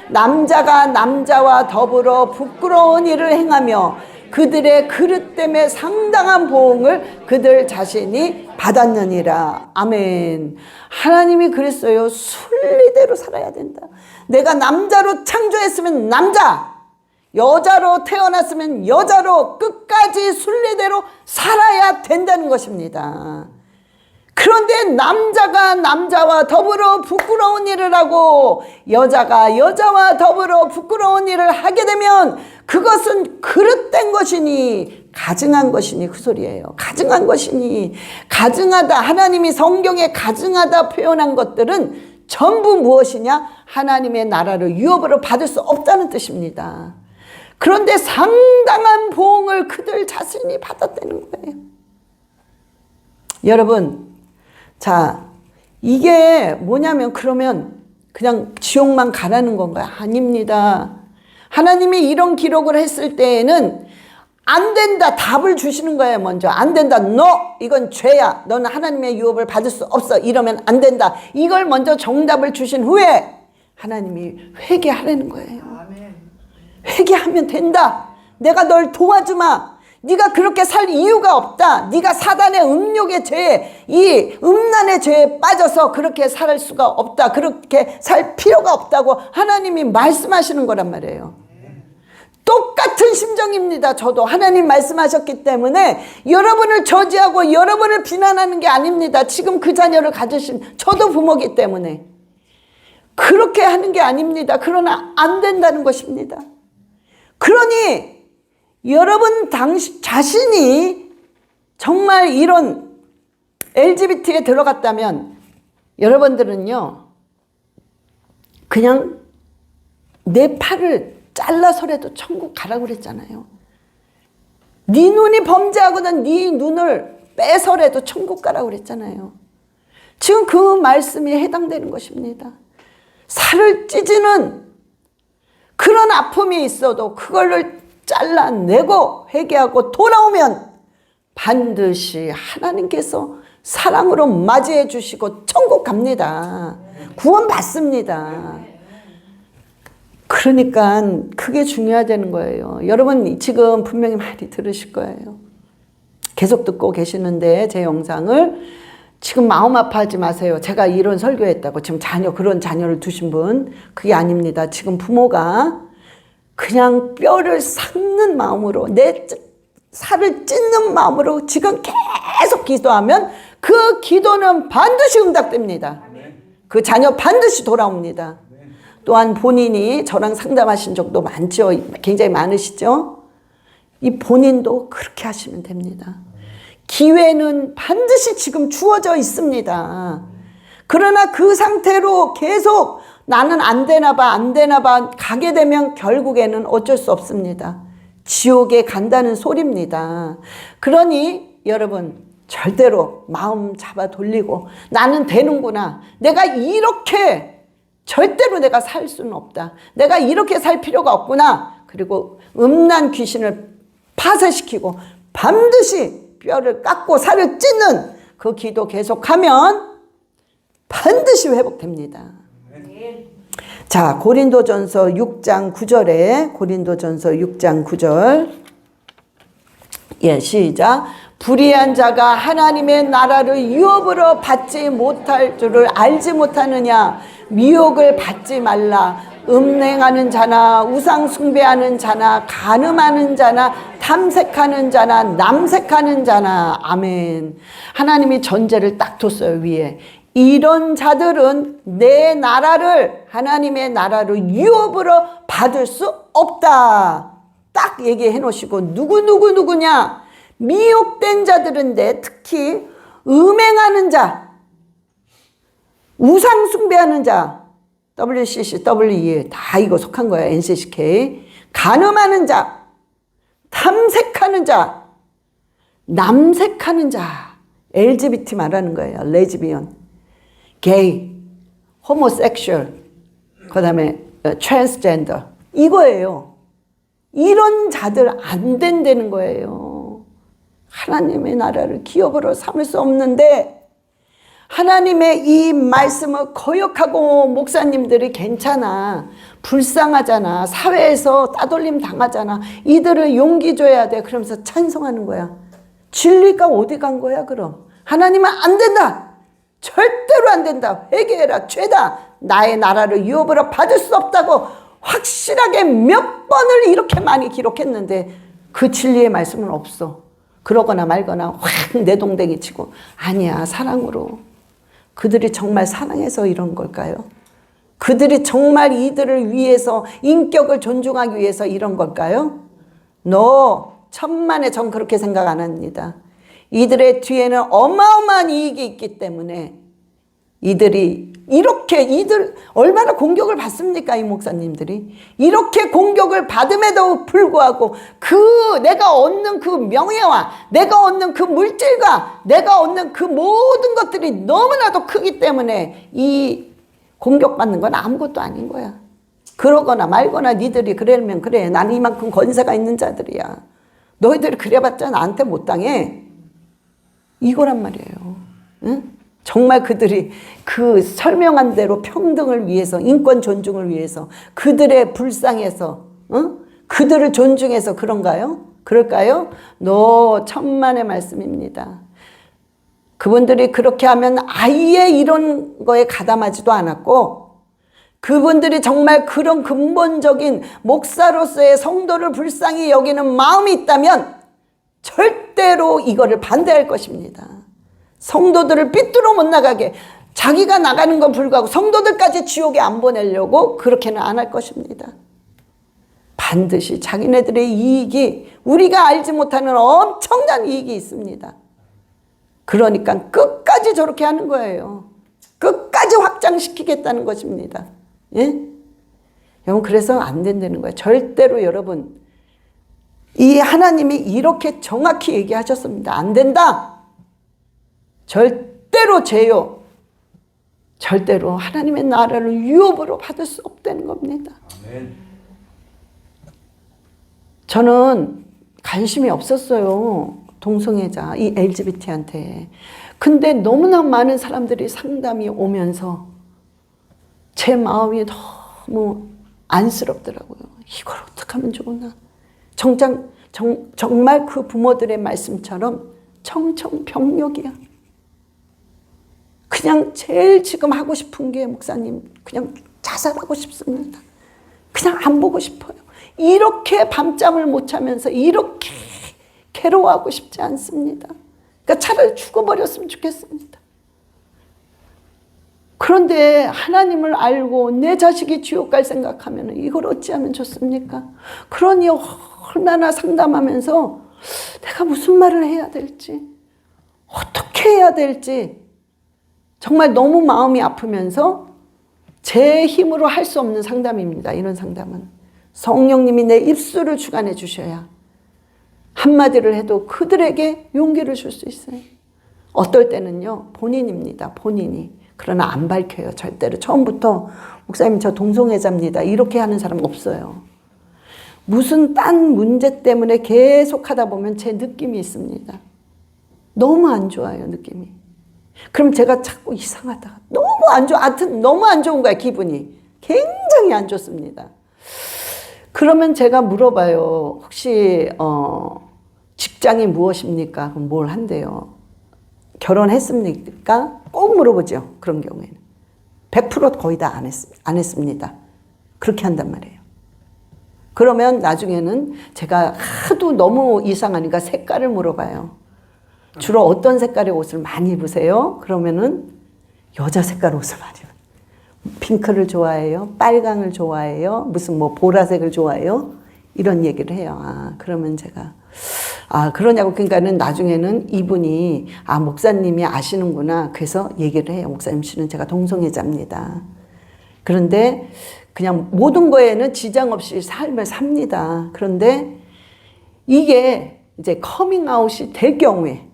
Speaker 1: 남자가 남자와 더불어 부끄러운 일을 행하며 그들의 그릇 때문에 상당한 보응을 그들 자신이 받았느니라. 아멘. 하나님이 그랬어요. 순리대로 살아야 된다. 내가 남자로 창조했으면 남자, 여자로 태어났으면 여자로 끝까지 순리대로 살아야 된다는 것입니다. 그런데 남자가 남자와 더불어 부끄러운 일을 하고 여자가 여자와 더불어 부끄러운 일을 하게 되면 그것은 그릇된 것이니 가증한 것이니 그 소리예요. 가증한 것이니 가증하다. 하나님이 성경에 가증하다 표현한 것들은 전부 무엇이냐? 하나님의 나라를 유업으로 받을 수 없다는 뜻입니다. 그런데 상당한 보응을 그들 자신이 받았다는 거예요. 여러분, 자, 이게 뭐냐면 그러면 그냥 지옥만 가라는 건가요? 아닙니다. 하나님이 이런 기록을 했을 때에는 안 된다 답을 주시는 거예요. 먼저 안 된다. 너 이건 죄야. 너는 하나님의 유업을 받을 수 없어. 이러면 안 된다. 이걸 먼저 정답을 주신 후에 하나님이 회개하라는 거예요. 회개하면 된다. 내가 널 도와주마. 네가 그렇게 살 이유가 없다. 네가 사단의 음욕의 죄에 이 음란의 죄에 빠져서 그렇게 살 수가 없다. 그렇게 살 필요가 없다고 하나님이 말씀하시는 거란 말이에요. 똑같은 심정입니다. 저도 하나님 말씀하셨기 때문에 여러분을 저지하고 여러분을 비난하는 게 아닙니다. 지금 그 자녀를 가지신 저도 부모기 때문에 그렇게 하는 게 아닙니다. 그러나 안 된다는 것입니다. 그러니 여러분 자신이 정말 이런 LGBT에 들어갔다면 여러분들은요 그냥 내 팔을 잘라서라도 천국 가라고 그랬잖아요. 네 눈이 범죄하거든 네 눈을 빼서라도 천국 가라고 그랬잖아요. 지금 그 말씀이 해당되는 것입니다. 살을 찢는 그런 아픔이 있어도 그걸 잘라내고 회개하고 돌아오면 반드시 하나님께서 사랑으로 맞이해 주시고 천국 갑니다. 구원 받습니다. 그러니까 그게 중요하다는 거예요. 여러분 지금 분명히 많이 들으실 거예요. 계속 듣고 계시는데 제 영상을 지금 마음 아파하지 마세요. 제가 이런 설교했다고 지금 그런 자녀를 두신 분 그게 아닙니다. 지금 부모가 그냥 뼈를 삭는 마음으로 내 살을 찢는 마음으로 지금 계속 기도하면 그 기도는 반드시 응답됩니다. 그 자녀 반드시 돌아옵니다. 또한 본인이 저랑 상담하신 적도 많죠. 굉장히 많으시죠. 이 본인도 그렇게 하시면 됩니다. 기회는 반드시 지금 주어져 있습니다. 그러나 그 상태로 계속 나는 안 되나 봐 가게 되면 결국에는 어쩔 수 없습니다. 지옥에 간다는 소리입니다. 그러니 여러분 절대로 마음 잡아 돌리고 나는 되는구나. 내가 이렇게 절대로 내가 살 수는 없다. 내가 이렇게 살 필요가 없구나. 그리고 음란 귀신을 파쇄시키고 반드시 뼈를 깎고 살을 찢는 그 기도 계속하면 반드시 회복됩니다. 자, 고린도전서 6장 9절에 고린도전서 6장 9절 예, 시작. 불의한 자가 하나님의 나라를 유업으로 받지 못할 줄을 알지 못하느냐. 미혹을 받지 말라. 음행하는 자나 우상 숭배하는 자나 간음하는 자나 탐색하는 자나 남색하는 자나. 아멘. 하나님이 전제를 딱 뒀어요, 위에. 이런 자들은 내 나라를, 하나님의 나라를 유업으로 받을 수 없다. 딱 얘기해 놓으시고, 누구냐? 미혹된 자들인데, 특히 음행하는 자, 우상 숭배하는 자, WCC, WE 다 이거 속한 거야. NCCK. 간음하는 자, 탐색하는 자, 남색하는 자, LGBT 말하는 거예요. 레즈비언, 게이, 호모섹슈얼, 그 다음에 트랜스젠더, 이거예요. 이런 자들 안 된다는 거예요. 하나님의 나라를 기업으로 삼을 수 없는데, 하나님의 이 말씀을 거역하고 목사님들이 괜찮아, 불쌍하잖아, 사회에서 따돌림 당하잖아, 이들을 용기 줘야 돼, 그러면서 찬송하는 거야. 진리가 어디 간 거야 그럼? 하나님은 안 된다, 절대로 안 된다, 회개해라, 죄다, 나의 나라를 유업으로 받을 수 없다고 확실하게 몇 번을 이렇게 많이 기록했는데 그 진리의 말씀은 없어. 그러거나 말거나 확 내동댕이 치고, 아니야, 사랑으로. 그들이 정말 사랑해서 이런 걸까요? 그들이 정말 이들을 위해서, 인격을 존중하기 위해서 이런 걸까요? 천만에 전 그렇게 생각 안 합니다. 이들의 뒤에는 어마어마한 이익이 있기 때문에 이들이 이렇게, 이들 얼마나 공격을 받습니까? 이 목사님들이 이렇게 공격을 받음에도 불구하고 내가 얻는 그 명예와 내가 얻는 그 물질과 내가 얻는 그 모든 것들이 너무나도 크기 때문에 이 공격받는 건 아무것도 아닌 거야. 그러거나 말거나 니들이 그러면 그래, 나는 이만큼 권세가 있는 자들이야, 너희들이 그래봤자 나한테 못 당해, 이거란 말이에요. 응? 정말 그들이 그 설명한 대로 평등을 위해서, 인권 존중을 위해서, 그들의 불쌍해서, 그들을 존중해서 그런가요? 그럴까요? 천만의 말씀입니다. 그분들이 그렇게 하면 아예 이런 거에 가담하지도 않았고, 그분들이 정말 그런 근본적인 목사로서의 성도를 불쌍히 여기는 마음이 있다면 절대로 이거를 반대할 것입니다. 성도들을 삐뚤어 못 나가게, 자기가 나가는 건 불구하고 성도들까지 지옥에 안 보내려고 그렇게는 안 할 것입니다. 반드시 자기네들의 이익이, 우리가 알지 못하는 엄청난 이익이 있습니다. 그러니까 끝까지 저렇게 하는 거예요. 끝까지 확장시키겠다는 것입니다. 예? 여러분, 그래서 안 된다는 거예요. 절대로 여러분, 이 하나님이 이렇게 정확히 얘기하셨습니다. 안 된다. 절대로 죄요. 절대로 하나님의 나라를 유업으로 받을 수 없다는 겁니다. 아멘. 저는 관심이 없었어요, 동성애자, 이 LGBT한테. 근데 너무나 많은 사람들이 상담이 오면서 제 마음이 너무 안쓰럽더라고요. 이걸 어떻게 하면 좋으나. 정말 그 부모들의 말씀처럼 청천벽력이야. 그냥 제일 지금 하고 싶은 게, 목사님, 그냥 자살하고 싶습니다. 그냥 안 보고 싶어요. 이렇게 밤잠을 못 자면서 이렇게 괴로워하고 싶지 않습니다. 그러니까 차라리 죽어버렸으면 좋겠습니다. 그런데 하나님을 알고 내 자식이 지옥 갈 생각하면 이걸 어찌하면 좋습니까? 그러니 얼마나 상담하면서 내가 무슨 말을 해야 될지, 어떻게 해야 될지 정말 너무 마음이 아프면서 제 힘으로 할 수 없는 상담입니다. 이런 상담은 성령님이 내 입술을 주관해 주셔야 한마디를 해도 그들에게 용기를 줄 수 있어요. 어떨 때는요, 본인입니다. 본인이. 그러나 안 밝혀요. 절대로. 처음부터 목사님 저 동성애자입니다. 이렇게 하는 사람 없어요. 무슨 딴 문제 때문에 계속 하다 보면 제 느낌이 있습니다. 너무 안 좋아요, 느낌이. 그럼 제가 자꾸 이상하다. 너무 안 좋아. 하여튼 너무 안 좋은 거야, 기분이. 굉장히 안 좋습니다. 그러면 제가 물어봐요. 혹시 직장이 무엇입니까? 그럼 뭘 한대요? 결혼했습니까? 꼭 물어보죠. 그런 경우에는. 100% 거의 다 안 했습니다. 그렇게 한단 말이에요. 그러면 나중에는 제가 하도 너무 이상하니까 색깔을 물어봐요. 주로 어떤 색깔의 옷을 많이 입으세요? 그러면은 여자 색깔 옷을 많이 입어요. 핑크를 좋아해요? 빨강을 좋아해요? 무슨 뭐 보라색을 좋아해요? 이런 얘기를 해요. 아, 그러면 제가 그러냐고. 그러니까는 나중에는 이분이 목사님이 아시는구나. 그래서 얘기를 해요. 목사님 씨는 제가 동성애자입니다. 그런데 그냥 모든 거에는 지장 없이 삶을 삽니다. 그런데 이게 이제 커밍아웃이 될 경우에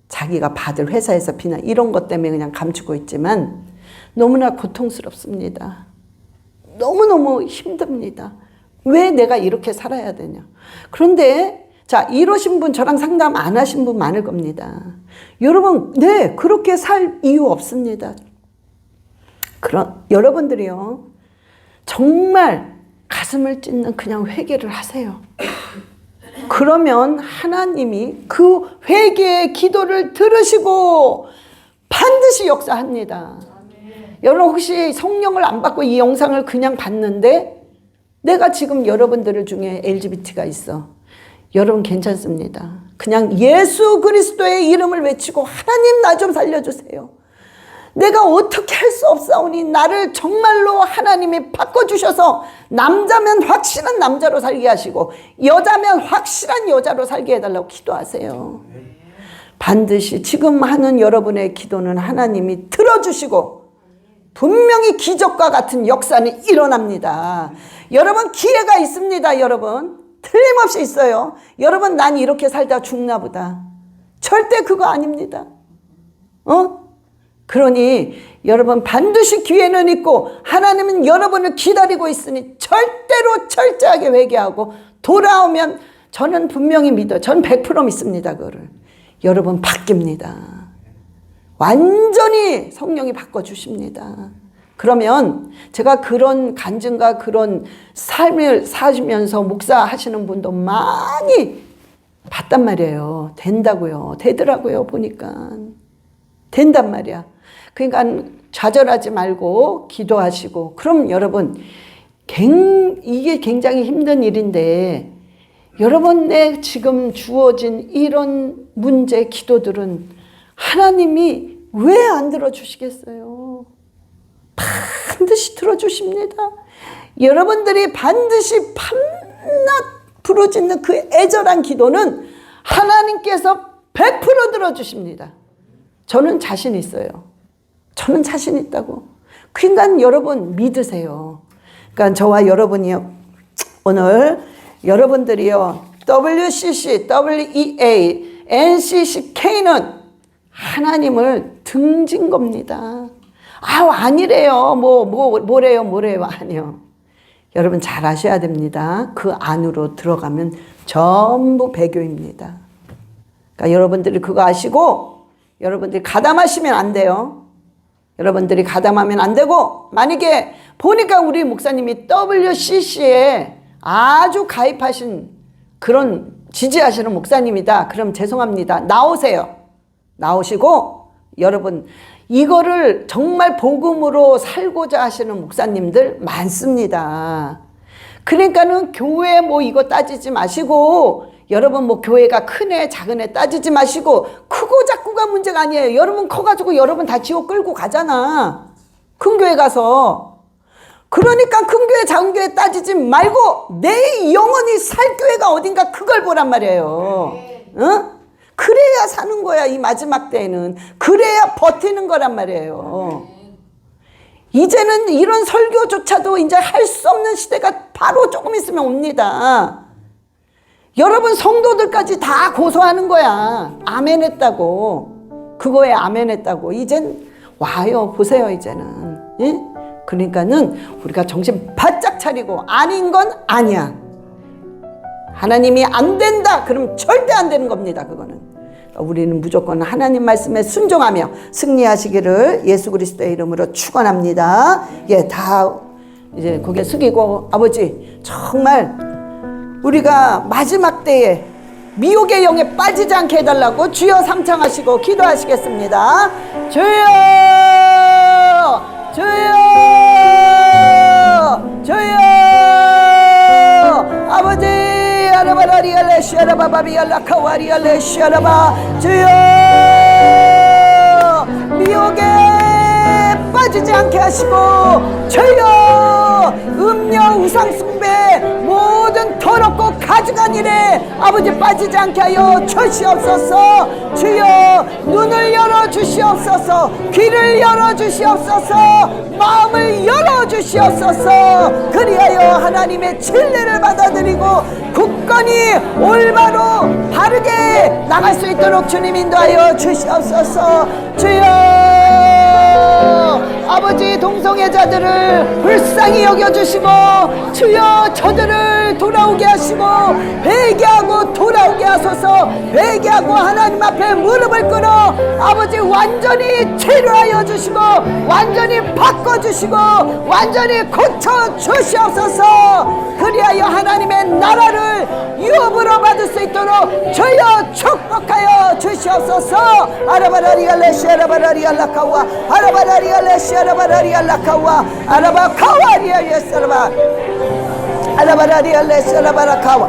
Speaker 1: 자기가 받을 회사에서 비난 이런 것 때문에 그냥 감추고 있지만 너무나 고통스럽습니다. 너무너무 힘듭니다. 왜 내가 이렇게 살아야 되냐. 그런데 자, 이러신 분, 저랑 상담 안 하신 분 많을 겁니다. 여러분, 네, 그렇게 살 이유 없습니다. 여러분들이요, 정말 가슴을 찢는 그냥 회개를 하세요. 그러면 하나님이 그 회개의 기도를 들으시고 반드시 역사합니다. 여러분 혹시 성령을 안 받고 이 영상을 그냥 봤는데 내가 지금 여러분들 중에 LGBT가 있어. 여러분 괜찮습니다. 그냥 예수 그리스도의 이름을 외치고 하나님 나 좀 살려주세요. 내가 어떻게 할 수 없사오니 나를 정말로 하나님이 바꿔주셔서 남자면 확실한 남자로 살게 하시고 여자면 확실한 여자로 살게 해달라고 기도하세요. 반드시 지금 하는 여러분의 기도는 하나님이 들어주시고 분명히 기적과 같은 역사는 일어납니다. 여러분 기회가 있습니다. 여러분 틀림없이 있어요. 여러분 난 이렇게 살다 죽나 보다. 절대 그거 아닙니다. 그러니 여러분 반드시 기회는 있고 하나님은 여러분을 기다리고 있으니 절대로 철저하게 회개하고 돌아오면 저는 분명히 믿어요. 저는 100% 믿습니다. 그거를. 여러분 바뀝니다. 완전히 성령이 바꿔주십니다. 그러면 제가 그런 간증과 그런 삶을 사시면서 목사하시는 분도 많이 봤단 말이에요. 된다고요. 되더라고요. 보니까. 된단 말이야. 그러니까 좌절하지 말고 기도하시고. 그럼 여러분 이게 굉장히 힘든 일인데 여러분의 지금 주어진 이런 문제 기도들은 하나님이 왜 안 들어주시겠어요? 반드시 들어주십니다. 여러분들이 반드시 밤낮 부르짖는 그 애절한 기도는 하나님께서 100% 들어주십니다. 저는 자신 있어요. 저는 자신 있다고. 그러니까 여러분 믿으세요. 그러니까 저와 여러분이요. 오늘 여러분들이요. WCC, WEA, NCCK는 하나님을 등진 겁니다. 아니래요. 뭐래요. 아니요. 여러분 잘 아셔야 됩니다. 그 안으로 들어가면 전부 배교입니다. 그러니까 여러분들이 그거 아시고 여러분들이 가담하시면 안 돼요. 여러분들이 가담하면 안 되고 만약에 보니까 우리 목사님이 WCC에 아주 가입하신 그런 지지하시는 목사님이다. 그럼 죄송합니다. 나오세요. 나오시고 여러분 이거를 정말 복음으로 살고자 하시는 목사님들 많습니다. 그러니까는 교회 이거 따지지 마시고 여러분 교회가 큰애 작은애 따지지 마시고 크고 작고가 문제가 아니에요. 여러분 커가지고 여러분 다 지옥 끌고 가잖아. 큰 교회 가서. 그러니까 큰 교회 작은 교회 따지지 말고 내 영혼이 살 교회가 어딘가 그걸 보란 말이에요. 응? 그래야 사는 거야. 이 마지막 때에는. 그래야 버티는 거란 말이에요. 이제는 이런 설교조차도 이제 할 수 없는 시대가 바로 조금 있으면 옵니다. 여러분 성도들까지 다 고소하는 거야. 아멘 했다고. 그거에 아멘 했다고. 이젠 와요. 보세요 이제는. 예? 그러니까는 우리가 정신 바짝 차리고 아닌 건 아니야. 하나님이 안 된다 그럼 절대 안 되는 겁니다. 그거는 우리는 무조건 하나님 말씀에 순종하며 승리하시기를 예수 그리스도의 이름으로 축원합니다. 예, 다 이제 고개 숙이고 아버지 정말 우리가 마지막 때에 미혹의 영에 빠지지 않게 해달라고 주여 삼창하시고 기도하시겠습니다. 주여 주여 주여 아버지 주여 미혹에 빠지지 않게 하시고 주여 음녀 우상숭배 모든 더럽고 가증한 일에 아버지 빠지지 않게 하여 주시옵소서. 주여 눈을 열어 주시옵소서. 귀를 열어 주시옵소서. 마음을 열어 주시옵소서. 그리하여 하나님의 진리를 받아들이고 굳건히 올바로 바르게 나갈 수 있도록 주님 인도하여 주시옵소서. 주여 아버지 동성애 자들을 불쌍히 여겨주시고 주여 저들을 돌아오게 하시고 회개하고 돌아오게 하소서. 회개하고 하나님 앞에 무릎을 꿇어 아버지 완전히 치료하여 주시고 완전히 바꿔주시고 완전히 고쳐주시옵소서. 그리하여 하나님의 나라를 유업으로 받을 수 있도록 주여 축복하여 주시옵소서. 아라바라리알레시 아라바라리알라카와 아라바라리알레시 아라바라리알라카와 아라바카와리알레스라바 아라바라리알레시 아라바라카와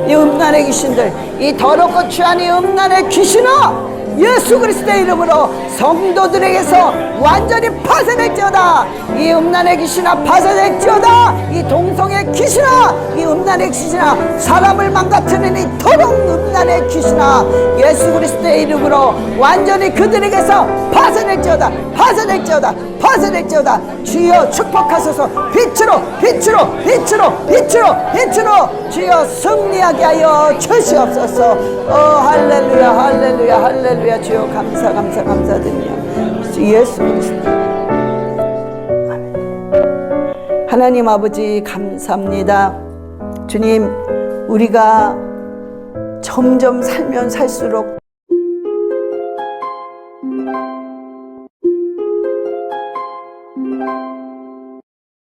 Speaker 1: 이 음란의 귀신들 이 더럽고 취한 이 음란의 귀신아 예수 그리스도의 이름으로 성도들에게서 완전히 파쇄될지어다. 이 음란의 귀신아 파쇄될지어다. 이 동성의 귀신아 이 음란의 귀신아 사람을 망가뜨리는 이 더러운 음란의 귀신아 예수 그리스도의 이름으로 완전히 그들에게서 파쇄될지어다. 파쇄될지어다. 파쇄될지어다. 주여 축복하소서. 빛으로 빛으로 빛으로 빛으로 빛으로 주여 승리하게 하여 주시옵소서. 할렐루야 할렐루야 할렐루야. 주여 감사드리며 예수 그리스도 아멘. 하나님 아버지 감사합니다. 주님 우리가 점점 살면 살수록